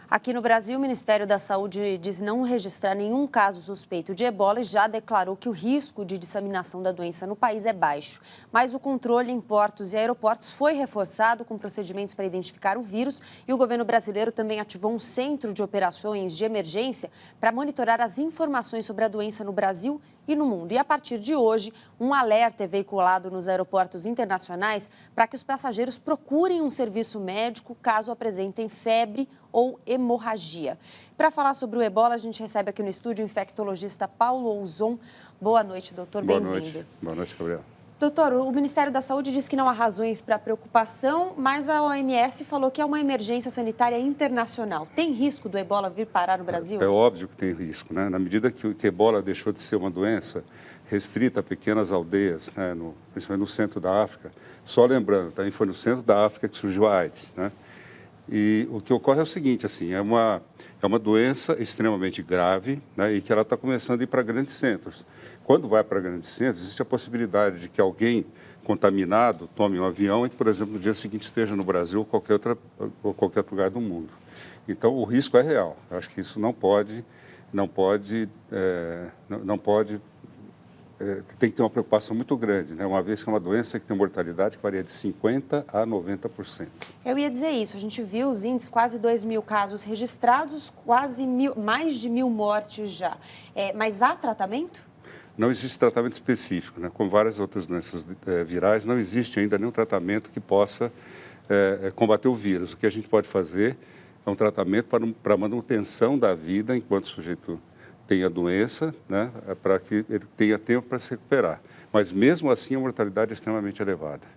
Aqui no Brasil, o Ministério da Saúde diz não registrar nenhum caso suspeito de ebola e já declarou que o risco de disseminação da doença no país é baixo. Mas o controle em portos e aeroportos foi reforçado com procedimentos para identificar o vírus e o governo brasileiro também ativou um centro de operações de emergência para monitorar as informações sobre a doença no Brasil e no mundo. E a partir de hoje, um alerta é veiculado nos aeroportos internacionais para que os passageiros procurem um serviço médico caso apresentem febre ou hemorragia. Para falar sobre o ebola, a gente recebe aqui no estúdio o infectologista Paulo Ouzon. Boa noite, doutor. Bem-vindo. Boa noite, Gabriel. Doutor, o Ministério da Saúde diz que não há razões para preocupação, mas a OMS falou que é uma emergência sanitária internacional. Tem risco do ebola vir parar no Brasil? É óbvio que tem risco, né? Na medida que o ebola deixou de ser uma doença restrita a pequenas aldeias, né? Principalmente no centro da África. Só lembrando, também foi no centro da África que surgiu a AIDS, né? E o que ocorre é o seguinte, assim, é uma doença extremamente grave, né? E que ela está começando a ir para grandes centros. Quando vai para grandes centros, existe a possibilidade de que alguém contaminado tome um avião e, por exemplo, no dia seguinte esteja no Brasil ou qualquer outro lugar do mundo. Então, o risco é real. Eu acho que isso tem que ter uma preocupação muito grande, né? Uma vez que é uma doença que tem mortalidade que varia de 50% a 90%. Eu ia dizer isso, a gente viu os índices, quase 2.000 casos registrados, mais de 1.000 mortes já. Mas há tratamento? Não existe tratamento específico, né? Como várias outras doenças virais, não existe ainda nenhum tratamento que possa combater o vírus. O que a gente pode fazer é um tratamento para manutenção da vida enquanto o sujeito tem a doença, né? Para que ele tenha tempo para se recuperar. Mas mesmo assim a mortalidade é extremamente elevada.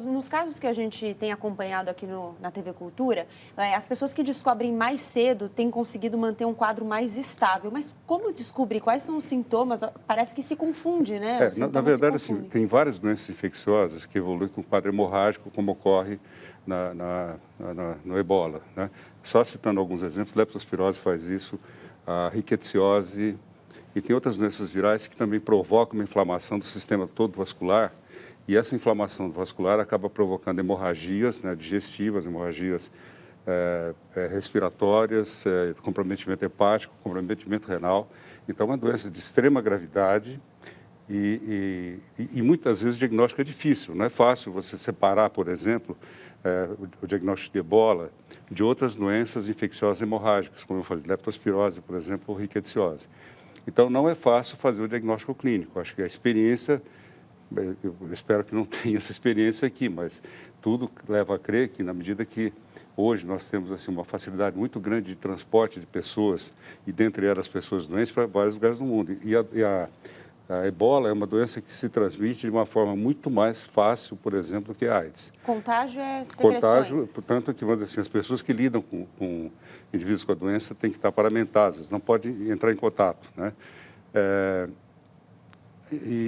Nos casos que a gente tem acompanhado aqui na TV Cultura, as pessoas que descobrem mais cedo têm conseguido manter um quadro mais estável. Mas como descobrir quais são os sintomas? Parece que se confunde, né? Na verdade, assim, tem várias doenças infecciosas que evoluem com quadro hemorrágico, como ocorre no ebola, né? Só citando alguns exemplos, leptospirose faz isso, a rickettsiose, e tem outras doenças virais que também provocam uma inflamação do sistema todo vascular. E essa inflamação vascular acaba provocando hemorragias, né, digestivas, hemorragias respiratórias, comprometimento hepático, comprometimento renal. Então, é uma doença de extrema gravidade e muitas vezes o diagnóstico é difícil. Não é fácil você separar, por exemplo, o diagnóstico de ebola de outras doenças infecciosas hemorrágicas, como eu falei, leptospirose, por exemplo, ou rickettsiose. Então, não é fácil fazer o diagnóstico clínico. Acho que a experiência... Eu espero que não tenha essa experiência aqui, mas tudo leva a crer que, na medida que hoje nós temos assim, uma facilidade muito grande de transporte de pessoas, e dentre elas pessoas doentes, para vários lugares do mundo. E a ebola é uma doença que se transmite de uma forma muito mais fácil, por exemplo, do que a AIDS. Contágio é secreções. Contágio, portanto, que, vamos dizer assim, as pessoas que lidam com indivíduos com a doença têm que estar paramentadas, não podem entrar em contato, né?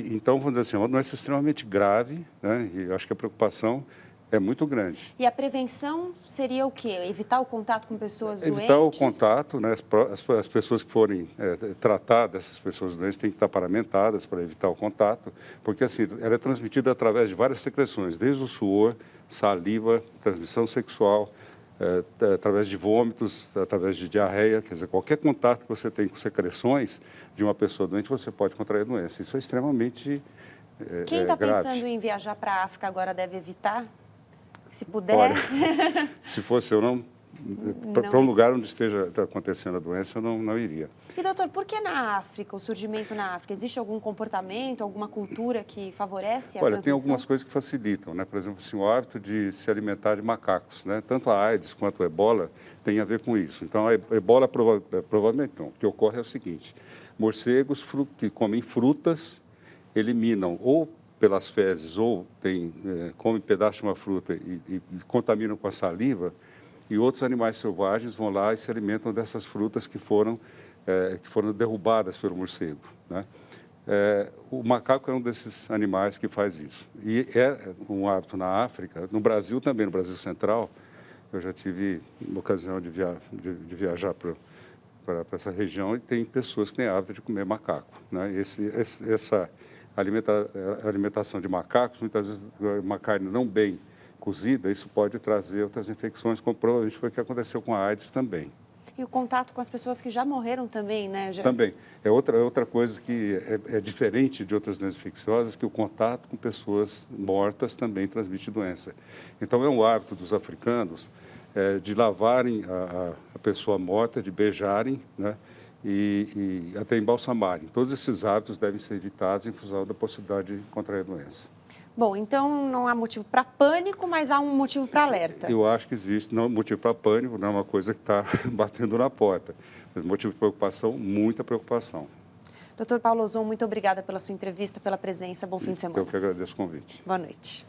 Então, vamos dizer assim, é uma doença extremamente grave, né? E eu acho que a preocupação é muito grande. E a prevenção seria o quê? Evitar o contato com pessoas doentes? Evitar o contato, né? As pessoas que forem tratar dessas pessoas doentes têm que estar paramentadas para evitar o contato, porque assim, ela é transmitida através de várias secreções, desde o suor, saliva, transmissão sexual, através de vômitos, através de diarreia, quer dizer, qualquer contato que você tem com secreções de uma pessoa doente, você pode contrair a doença. Isso é extremamente Quem está pensando em viajar para a África agora deve evitar? Se puder? Olha, se fosse eu, não para um lugar onde esteja acontecendo a doença, eu não iria. E, doutor, por que na África, o surgimento na África? Existe algum comportamento, alguma cultura que favorece a transmissão? Tem algumas coisas que facilitam, né? Por exemplo, assim, o hábito de se alimentar de macacos, né? Tanto a AIDS quanto o ebola tem a ver com isso. Então, a ebola provavelmente não. O que ocorre é o seguinte, morcegos que comem frutas eliminam ou pelas fezes ou comem pedaço de uma fruta e contaminam com a saliva, e outros animais selvagens vão lá e se alimentam dessas frutas que foram derrubadas pelo morcego, né? O macaco é um desses animais que faz isso. E é um hábito na África, no Brasil também, no Brasil Central. Eu já tive uma ocasião de viajar para essa região e tem pessoas que têm hábito de comer macaco, né? Essa alimentação de macacos, muitas vezes uma carne não bem cozida, isso pode trazer outras infecções, como provavelmente foi o que aconteceu com a AIDS também. E o contato com as pessoas que já morreram também, né? Também. É outra coisa que é diferente de outras doenças infecciosas, que o contato com pessoas mortas também transmite doença. Então, é um hábito dos africanos de lavarem a pessoa morta, de beijarem, né? E até embalsamarem. Todos esses hábitos devem ser evitados em função da possibilidade de contrair a doença. Bom, então não há motivo para pânico, mas há um motivo para alerta. Eu acho que existe não motivo para pânico, não é uma coisa que está batendo na porta. Mas motivo de preocupação, muita preocupação. Dr. Paulo Ozon, muito obrigada pela sua entrevista, pela presença. Bom fim de semana. Eu que agradeço o convite. Boa noite.